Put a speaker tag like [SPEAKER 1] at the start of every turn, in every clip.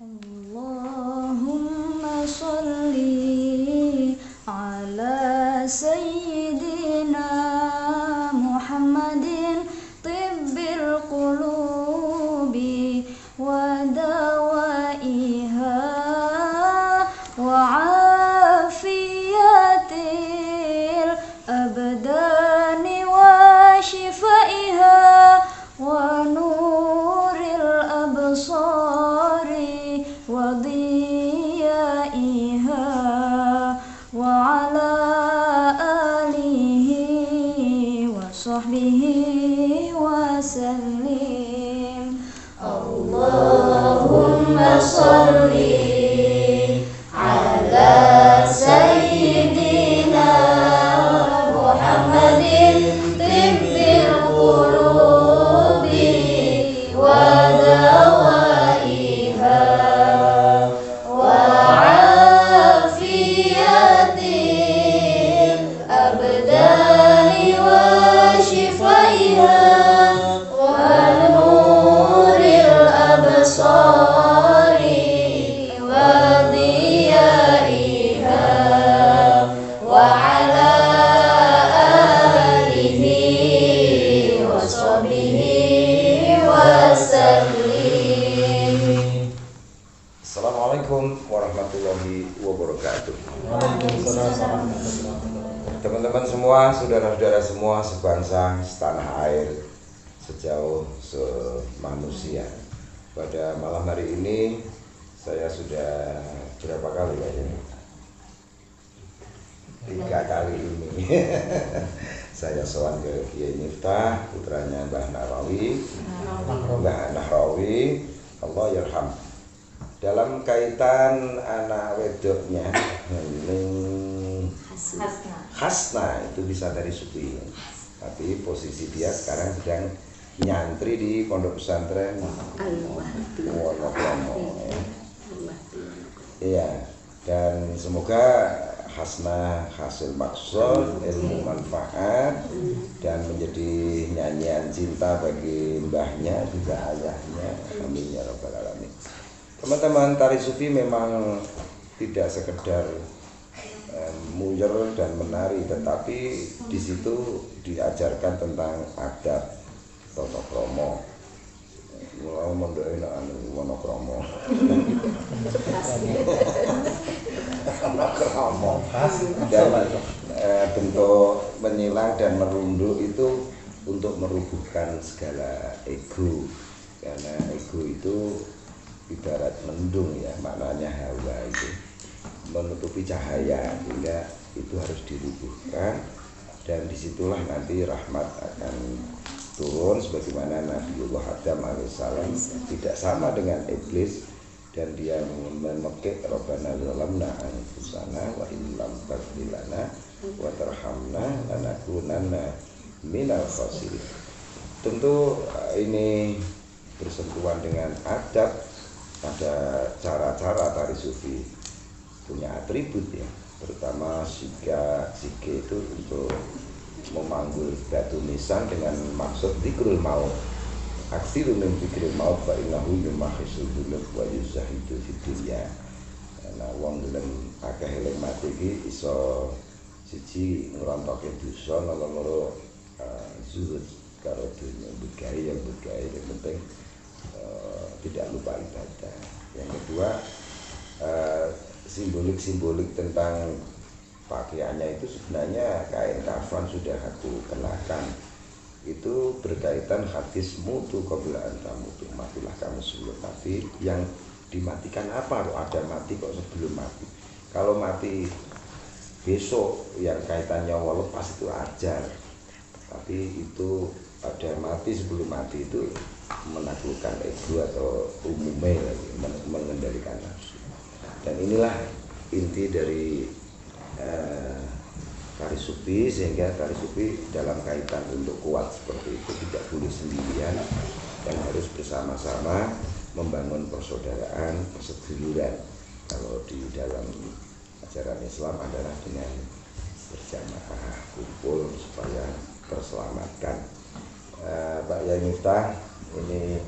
[SPEAKER 1] Allahumma sholli ala sayyidina Muhammadin tibbil qulubi wa dawaiha wa afiyatil abdani wa shifaiha wa nuril absari wa diyaiha wa ala alihi wa sahbihi wa sallim. Allahumma sholli ala sayyidina Muhammadin tibbil qulubi wa dawaiha wa afiyatil abdani wa shifaiha wa nuril absari wa diyaiha wa ala alihi wa sahbihi wa sallim.
[SPEAKER 2] Assalamualaikum warahmatullahi wabarakatuh. Teman-teman semua, saudara-saudara semua, sebangsa, setanah air, sejauh semanusia. Pada malam hari ini saya sudah berapa kali ya ini? 3 kali ini. Saya sowan ke Kiai Miftah, putranya Mbah Nahrawi, Allah yarham. Dalam kaitan anak wedoknya Hasna itu bisa dari Sufi, tapi posisi dia sekarang sedang nyantri di pondok pesantren Wonokromo. Iya, dan semoga Hasna hasil maksud, ilmu manfaat, dan menjadi nyanyian cinta bagi mbahnya juga ayahnya. Amin ya rabbal alamin. Teman-teman, tari Sufi memang tidak sekedar muyer dan menari, tetapi di situ diajarkan tentang adab tata krama. Mulai mondoke nek monokromo. Dan bentuk menyilang dan merunduk itu untuk merubuhkan segala ego, karena ego itu ibarat mendung ya, maknanya hawa itu menutupi cahaya, sehingga itu harus dirubuhkan, dan disitulah nanti rahmat akan turun sebagaimana Nabiullah Adam alaihissalam tidak sama dengan iblis, dan dia memekik Rabbana zalamna anfusana wa in lam taghfir lana wa tarhamna lanakunanna minal khasirin. Tentu ini bersentuhan dengan adab. Ada cara-cara tari Sufi punya atribut ya, terutama sige itu untuk memanggul batu nisan dengan maksud dzikrul maut. Aksiru min dzikril maut fa innahu yumahisul dzunub wa yuzahidu fid dunya. Nah, wong gelem akeh eling mati iki iso siji ngrontokke dosa, loro zuhud karo dunya, begawe yang penting tidak lupa ibadah. Yang kedua, simbolik tentang pakaiannya itu sebenarnya kain kafan sudah aku kenakan. Itu berkaitan hadis mutu qabla an tamutu, matilah kamu sebelum mati. Yang dimatikan apa? Kok ada mati kok sebelum mati? Kalau mati besok yang kaitannya nyawa lepas itu ajar, tapi itu ada mati sebelum mati itu menaklukkan ego atau umumnya, mengendalikan nafsu. Dan inilah inti dari tari Sufi, sehingga tari Sufi dalam kaitan untuk kuat seperti itu tidak boleh sendirian dan harus bersama-sama membangun persaudaraan, perseduluran. Kalau di dalam ajaran Islam adalah dengan berjamaah kumpul supaya terselamatkan. Pak Yai Miftah, ini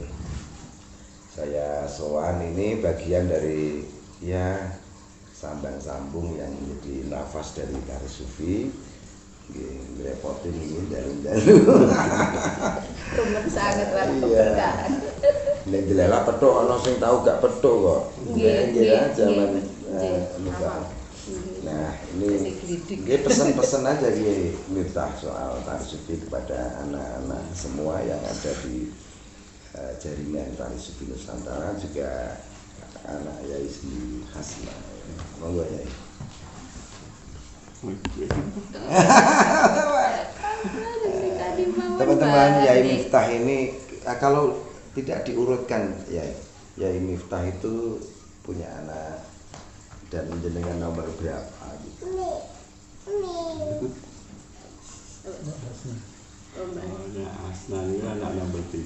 [SPEAKER 2] saya sowan ini bagian dari ya sambang-sambung yang menjadi nafas dari tari sufi. Ngerepotin ini dalu-dalu.
[SPEAKER 1] Rumen sangat warna
[SPEAKER 2] Iya.
[SPEAKER 1] keberkahan.
[SPEAKER 2] Nek dilela petuk ana sing tau gak petuk kok.
[SPEAKER 1] Nggih,
[SPEAKER 2] ya
[SPEAKER 1] nggih,
[SPEAKER 2] zaman
[SPEAKER 1] nggih.
[SPEAKER 2] Miftah.
[SPEAKER 1] Nggih.
[SPEAKER 2] Nah, ini nggih pesan-pesan aja nggih Miftah soal tari sufi kepada anak-anak semua yang ada di jaringan tari sufi Nusantara, juga anak Yai sendiri Hasna. Monggo Yai. Teman-teman Yai Miftah ini kalau tidak diurutkan Yai Miftah itu punya anak dan jenengan nomor berapa gitu.
[SPEAKER 3] Asna ini anak nomor 3.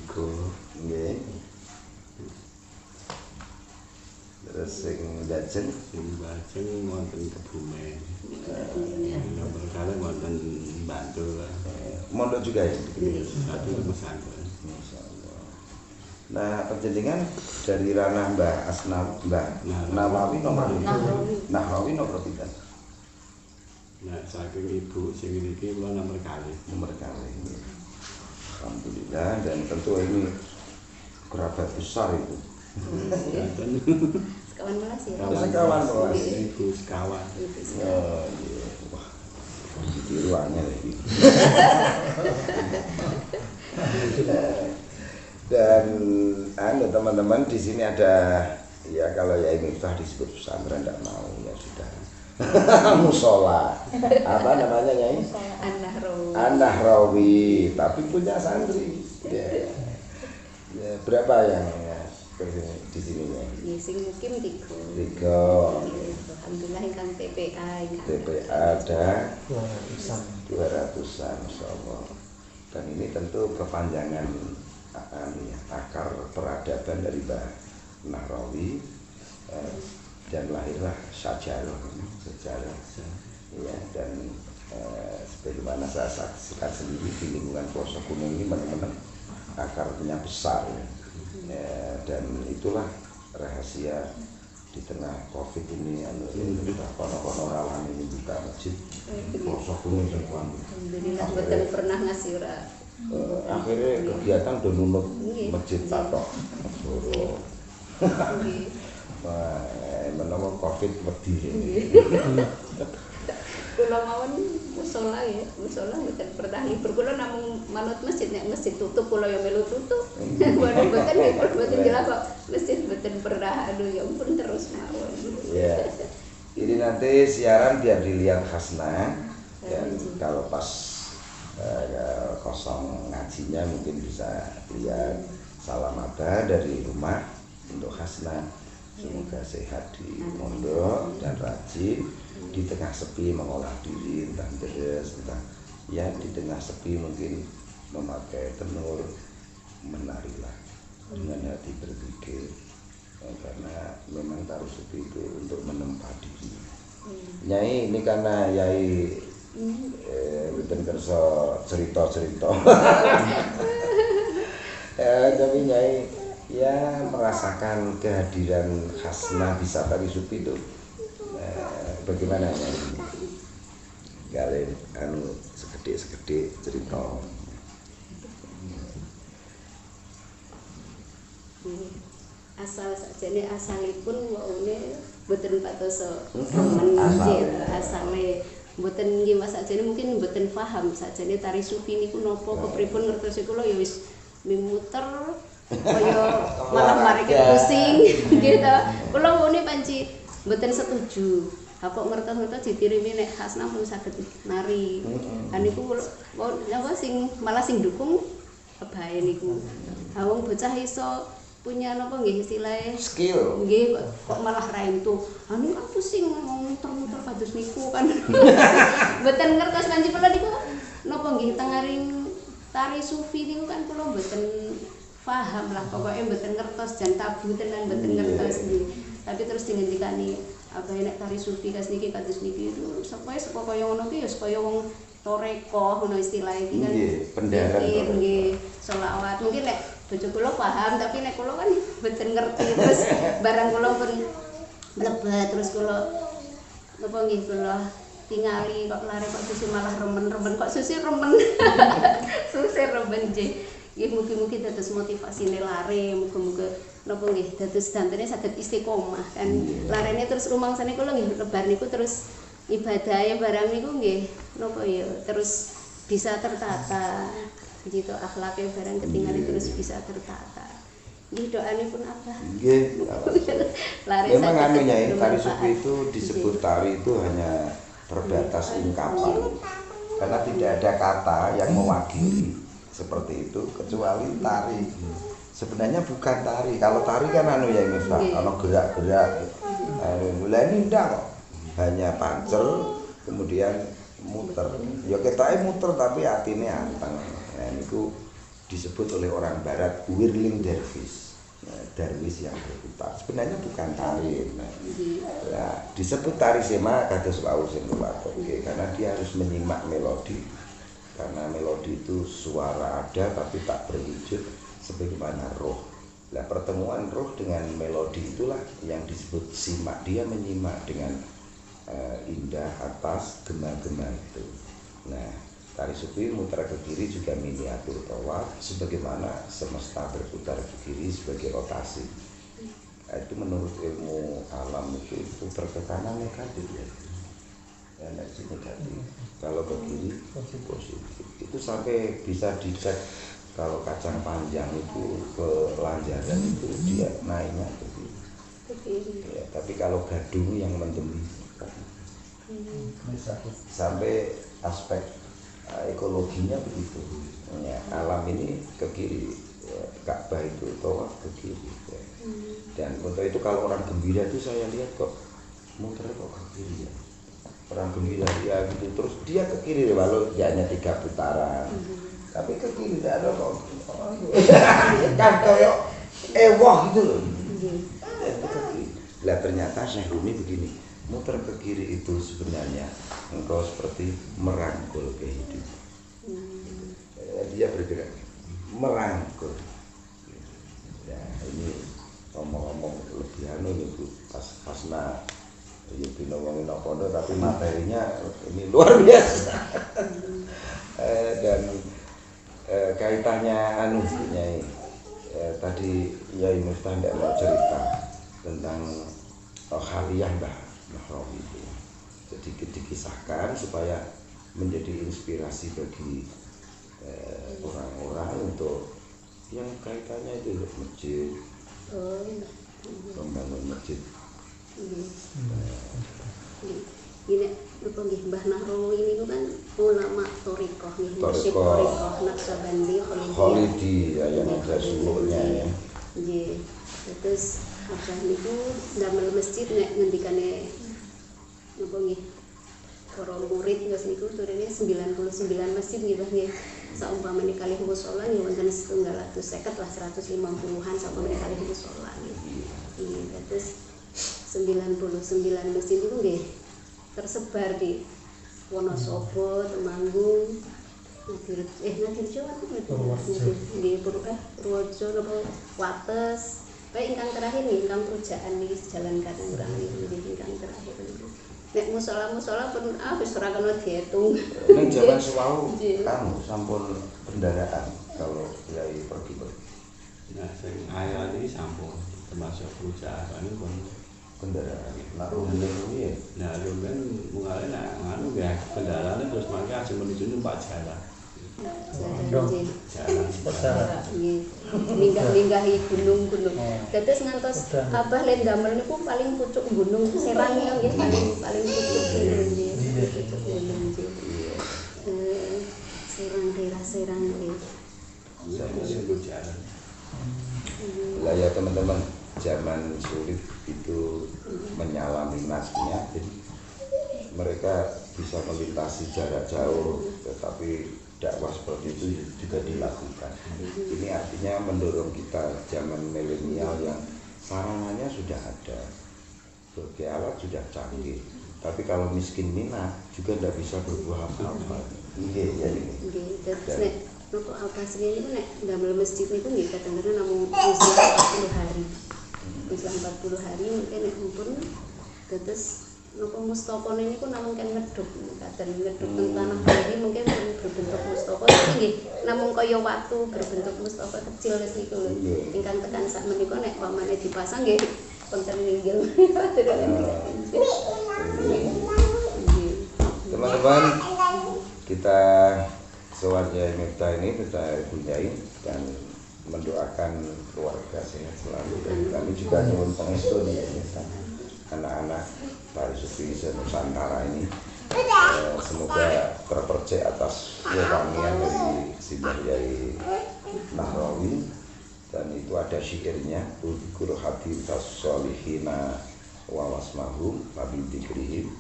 [SPEAKER 2] Nggih. Terus sing jajeng
[SPEAKER 3] Sing bajeng wonten Kebumen. Nomor kali wonten Bantul.
[SPEAKER 2] mondok juga ya.
[SPEAKER 3] Satu pesantren.
[SPEAKER 2] Masyaallah. Nah, penjenengan dari ranah Mbah Asna, Mbah Nawawi nomor Nahrawi nomor pinten?
[SPEAKER 3] Nah, saking ibu sing iki kula nomor kali.
[SPEAKER 2] Nomor kali. Alhamdulillah, dan tentu ini kerabat besar itu.
[SPEAKER 3] Wonten
[SPEAKER 1] Sekawan melas ya.
[SPEAKER 2] Sekawan melas.
[SPEAKER 3] ibu sekawan.
[SPEAKER 2] Oh, iya. Wah, ditiru angel iki. Dan teman-teman di sini ada ya kalau Yai Miftah disebut pesantren tidak mau ya sudah. Musola. Apa namanya Yai? An-Nahrawi, tapi punya santri. Ya. Ya, berapa yang di sini ya?
[SPEAKER 1] Sing mukim 3.
[SPEAKER 2] 3.
[SPEAKER 1] Alhamdulillah ingkang TPA
[SPEAKER 2] TPA ada 200-an insyaallah. Dan ini tentu kepanjangan akar peradaban dari Mbah Nahrawi, dan lahirlah sejarah ya, dan sebagaimana saya saksikan sendiri di lingkungan Pelosok Gunung ini benar-benar akarnya besar ya, dan itulah rahasia di tengah Covid ini kono-kono rawan ini buka masjid Pelosok Gunung semua.
[SPEAKER 1] Alhamdulillah mboten pernah ngasih ora.
[SPEAKER 2] Akhirnya kegiatan udah nunut masjid patok Solo. Menawa Covid wedi.
[SPEAKER 1] Kula mawon musala ya, musala mboten pernah libur. Kula namung manut masjid, nek masjid tutup kula ya melu tutup. Waduh mboten libur, mboten jelas kok. Masjid mboten pernah aduh ya ampun terus mawon.
[SPEAKER 2] Ya. Ini nanti siaran biar dilihat Hasna, dan kalau pas kosong ngajinya mungkin bisa lihat salamata dari rumah untuk Hasna. Semoga sehat di mondok dan rajin di tengah sepi mengolah diri, entah deres, entah ya di tengah sepi mungkin memakai tenur, menarilah dengan hati berpikir, karena memang taruh sepi itu untuk menempa diri. Nyai ini karena Yai mboten kersa cerita-cerita. Tapi Nyai ya merasakan kehadiran Hasna bisa tari sufi itu bagaimana ya? Galen sekedhik cerita.
[SPEAKER 1] Asal sakjane asalipun waune mboten patoso menjil asale mboten nggih Mas sakjane mungkin mboten paham sakjane tari sufi niku napa kepripun ngertos kula ya wis mimuter kaya malah marike pusing gitu. Kula ngene panci mboten setuju. Apa ngertos-ngertos ditirimi nek Hasna pun saged nari. Kan niku apa sing malah sing dukung bae niku. Ha wong bocah iso punya napa nggih istilahnya
[SPEAKER 2] Skill.
[SPEAKER 1] Nggih kok malah ra entuk. Anu kan pusing muter-muter kados niku kan. Mboten ngertos panci kula niku napa nggih tengaring tari sufi niku kan kula mboten paham lah pokoknya mboten ngertos jan tabu tenan mboten ngertos nggih. Tapi terus dingendikani apa nek tari sufi kas niki kados niki itu sapa kaya ngono ki ya supaya wong toreko ngono istilah iki kan.
[SPEAKER 2] Nggih, pendaran.
[SPEAKER 1] Nggih, selawat. Mungkin nek bojo kula paham tapi nek kula kan mboten ngerti terus barang kula pun mlebet terus kula napa nggih kula tingali kok lare kok susi malah remen-remen kok susi remen susi remen nggih nggih mugi-mugi dados motivasine lare muga-muga napa nggih dados dantene saged istiqomah kan larene terus rumangsane kula nggih lebar niku terus ibadahe barang niku nggih napa ya terus bisa tertata gitu akhlaknya barang ketinggalan terus bisa tertata. Nggih doanipun apa?
[SPEAKER 2] Nggih. Memang anu Nyai, tari sufi itu disebut tari itu hanya terbatas ungkapan. Karena tidak ada kata yang mewakili seperti itu kecuali tari. Sebenarnya bukan tari. Kalau tari kan anu ya Miftah, ana gerak-gerak. Lah ini ndak kok. Hanya pancel kemudian muter. Ya ketoke muter tapi atine anteng. Nah, niku disebut oleh orang barat whirling dervish. Nah, dervish yang berputar. Sebenarnya bukan tari. Nah, disebut tari sema kados wau sing kula aturaken karena dia harus menyimak melodi. Karena melodi itu suara ada tapi tak berwujud sebagaimana roh. Nah, pertemuan roh dengan melodi itulah yang disebut simak. Dia menyimak dengan indah atas gema-gema itu. Nah, tari sufi muter ke kiri juga miniatur tawaf sebagaimana semesta berputar ke kiri sebagai rotasi. Nah, itu menurut ilmu alam itu putar ke kanan negatif ya. Ya negatif. Kalau ke kiri positif. Itu sampai bisa dicek kalau kacang panjang itu ke lanjaran itu dia naiknya ke kiri. Ya, tapi kalau gadung yang mendemikkan sampai aspek ekologinya begitu ya, alam ini ke kiri ya, Ka'bah itu tawaf ke kiri ya. Dan untuk itu kalau orang gembira itu saya lihat kok muter kok ke kiri ya, orang gembira ya gitu terus dia ke kiri walau hanya 3 putaran tapi ke kiri tidak ada kok kan kayak wah gitu loh lah ternyata Syekh Rumi begini muter ke kiri itu sebenarnya engkau seperti merangkul kehidupan. Dia bergerak merangkul. Ya ini ngomong-ngomong lebih anu nih Bu, pasna ya ngomongin apa tapi materinya ini luar biasa. Dan kaitannya anu Nyai tadi Nyai Miftah tidak mau cerita tentang khaliyah Mbah Romi itu. Sedikit dikisahkan supaya menjadi inspirasi bagi orang-orang untuk yang kaitannya itu masjid, membangun masjid.
[SPEAKER 1] Ini apa nggih Mbah Nahrawi ini kan ulama thariqah nggih, mursyid thariqah Naqsabandi
[SPEAKER 2] Khalidi ya yang ada suluknya ya.
[SPEAKER 1] Nggih. Terus apa niku damel masjid nek ngendikane napa nggih para murid nggih niku turune 99 masjid nggih Mbah nggih. Saumpamane kalih musala nggih wonten 150 lah 150-an saumpamane kalih musala nggih. Iya, terus 99 masjid itu nggih tersebar di Wonosobo, Temanggung, Nadirjo nggih Purworejo napa Wates. Baik ingkang terakhir nih, ingkang Purjaan niki Jalan Katenggrang niki ingkang terakhir niku. Nek musala pun wis ora kena diitung.
[SPEAKER 2] Ning jaman suwau kamu sampun kendaraan kalau Yai pergi.
[SPEAKER 3] Nah, sing ayat iki sampun termasuk Purjaan pun
[SPEAKER 2] kendaraan. Nak rumene kuwi ya.
[SPEAKER 3] Nah, rumene mungale nek anu ya kendaraane terus mangke aja menuju numpak jalan.
[SPEAKER 1] Minggah-minggahi gunung-gunung. Terus ngantos Abah len damel niku paling pucuk gunung Serang ya nggih paling pucuk nggih. Serang daerah Serang nggih.
[SPEAKER 2] Lah ya teman-teman, zaman sulit itu menyalami nasnya, jadi mereka bisa melintasi jarak jauh, tetapi dakwah seperti itu juga dilakukan. Ini artinya mendorong kita zaman milenial yang sarananya sudah ada, berbagai alat sudah canggih, tapi kalau miskin minat juga tidak bisa berbuah apa-apa. Iya, ya ini.
[SPEAKER 1] nopo Al-Kasri niku nek ndamel masjid niku nggih kadang-kadang namung usia 40 hari. Usia 40 hari mungkin nek mumpun dados nopo mustaqone niku namung kan ngeduk, kadang ngeduk teng tanah bumi mungkin berbentuk mustaqa tapi nggih namung kaya watu berbentuk mustaqa kecil wis niku lho. Ingkang tekan sak menika nek pamane dipasang nggih wonten inggil.
[SPEAKER 2] Teman-teman, kita Sewarja Miftah ini kita punyai dan mendoakan keluarga sehat selalu dan kami juga nyuwun pangestu nih anak-anak Tari Sufi Nusantara ini semoga terpercaya atas wewangian dari Simbah Yai Nahrawi dan itu ada syairnya Udhkur haditas sholihina wa wasmahum nabi dikrihim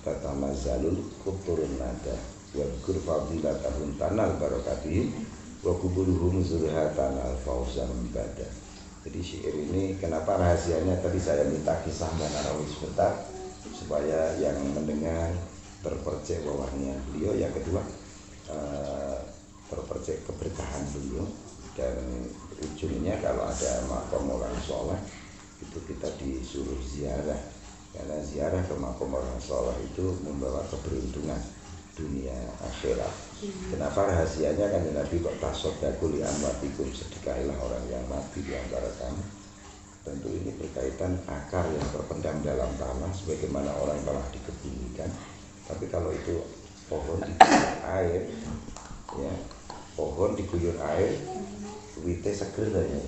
[SPEAKER 2] tatamazalul kuturun nada wadkur fadilatahum tanal barakatihim wa kuburuhum zurhatan al-fawzan ibadah. Jadi syair ini kenapa rahasianya tadi saya minta kisah Nahrawi sebentar supaya yang mendengar terpercaya wewangian beliau, yang kedua terpercaya keberkahan beliau, dan ujungnya kalau ada makam orang soleh itu kita disuruh ziarah, karena ziarah ke makam orang soleh itu membawa keberuntungan dunia akhirat. Kenapa rahasianya kan Nabi kok tasodaku li amwatikum, sedekailah orang yang mati di antara kamu. Tentu ini berkaitan akar yang terpendam dalam tanah sebagaimana orang telah dikebumikan. Tapi kalau itu pohon diguyur air, ya pohon diguyur air, wite seger ya,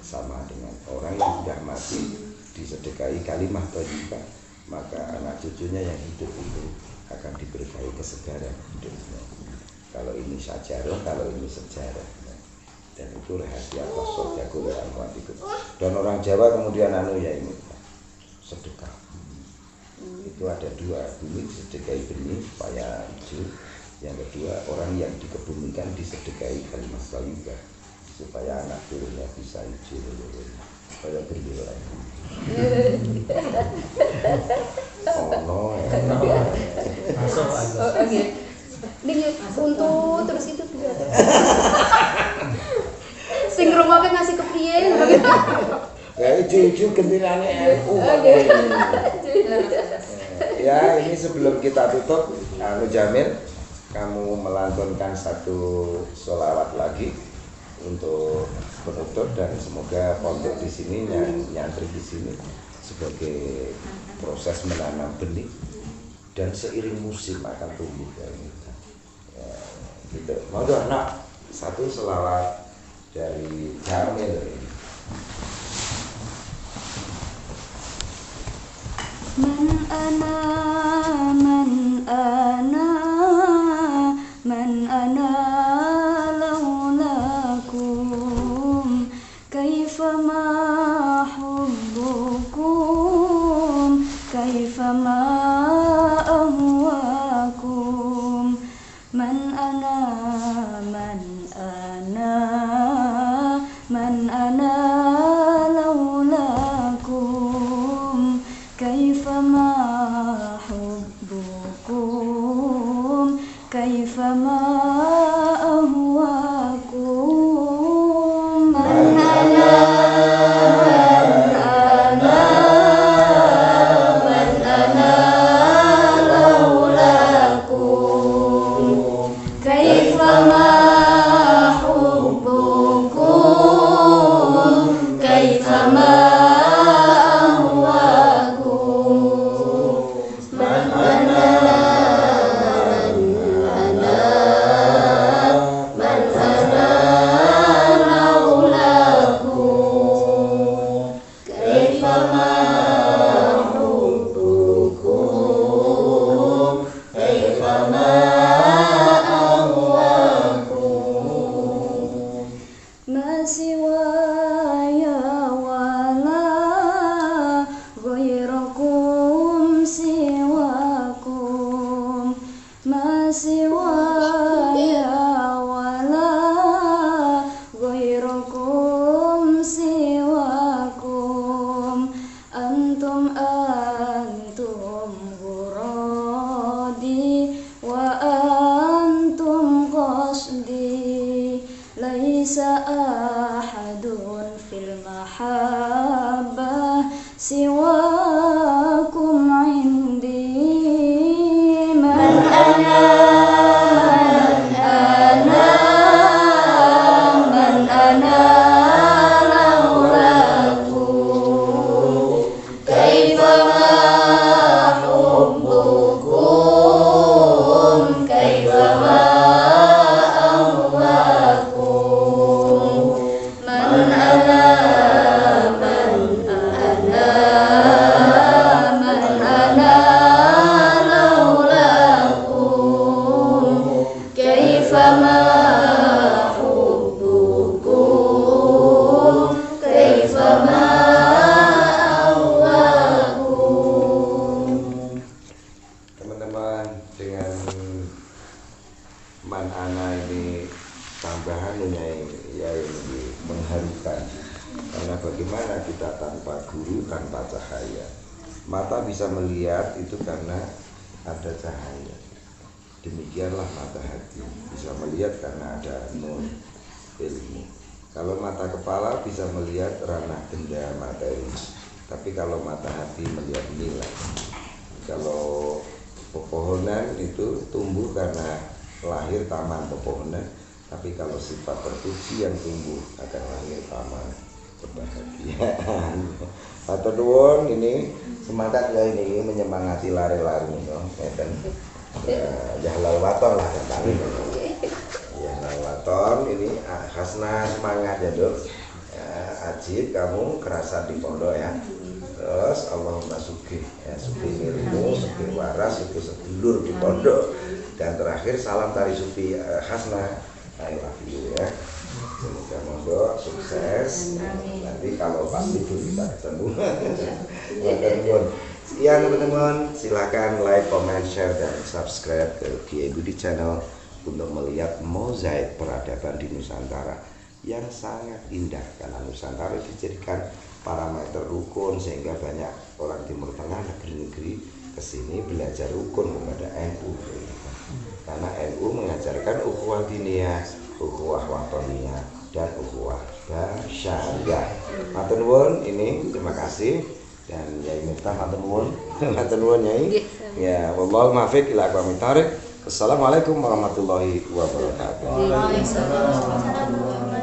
[SPEAKER 2] sama dengan orang yang sudah mati disedekahi kalimah thayyibah, maka anak cucunya yang hidup itu akan diberkahi kesegaran hidupnya. Kalau ini sajarah, kalau ini sejarah, dan itu rahasia tasawuf ya amwatikum. Dan orang Jawa kemudian ya ini sedekah. Itu ada dua, bumi disedekahi benih supaya hijau. Yang kedua, orang yang dikebumikan disedekahi kalimat thayyibah supaya anak turunnya bisa hijau, supaya berdua. Oh no,
[SPEAKER 4] masuk
[SPEAKER 1] oke. Nih untuk terus itu juga. Sing ngrungokke ngasih kepriye?
[SPEAKER 2] Ya hijau gendirane NU. Ya, ini sebelum kita tutup, Anu Jamil, kamu melantunkan satu sholawat lagi untuk penutup, dan semoga pondok di sini nyantri di sini sebagai proses menanam benih dan seiring musim akan tumbuh dari itu. Ya, gitu. Mau anak satu sholawat dari Jamil ini.
[SPEAKER 5] Man ana laulakum kaifama hubbukum kaifama ahwakum man ana laulakum kaifama laisa ahadun fil mahabbah siwakum indi man ana
[SPEAKER 2] Man ana ini tambahan yang mengharukan, karena bagaimana kita tanpa guru, tanpa cahaya. Mata bisa melihat itu karena ada cahaya. Demikianlah mata hati bisa melihat karena ada nur ilmu. Kalau mata kepala bisa melihat ranah benda materi, tapi kalau mata hati melihat nilai. Kalau pepohonan itu tumbuh karena lahir taman pepohonan, tapi kalau sifat terpuji yang tumbuh akan lahir taman kebahagiaan. Matur nuwun, ini semangat ya, ini menyemangati lari-lari no, ngeten. Jahlal waton lah katanya. Jahlal waton ini Hasna semangat ya Dok. Ajib kamu kerasan di pondok ya. Terus Allahumma sugih ya, sugih ilmu, sugih waras, sugih sedulur di pondok. Dan terakhir salam dari Sufi Hasna, I love you ya. Semoga mondok sukses. Nanti kalau pas libur kita ketemu. Sekian teman-teman, silakan like, comment, share, dan subscribe ke Kiai Budi Channel untuk melihat mozaik peradaban di Nusantara yang sangat indah, karena Nusantara dijadikan parameter rukun sehingga banyak orang Timur Tengah negeri-negeri kesini belajar rukun kepada NU. Karena NU mengajarkan ukhuwah diniyah, ukhuwah watoniyah, dan ukhuwah basyariyah. Matur nuwun, ini terima kasih, dan Yai Miftah matur nuwun. Matur nuwun Yai. Ya, wallahul muwaffiq ila aqwamit thoriq. Assalamualaikum warahmatullahi wabarakatuh.
[SPEAKER 1] Waalaikumsalam.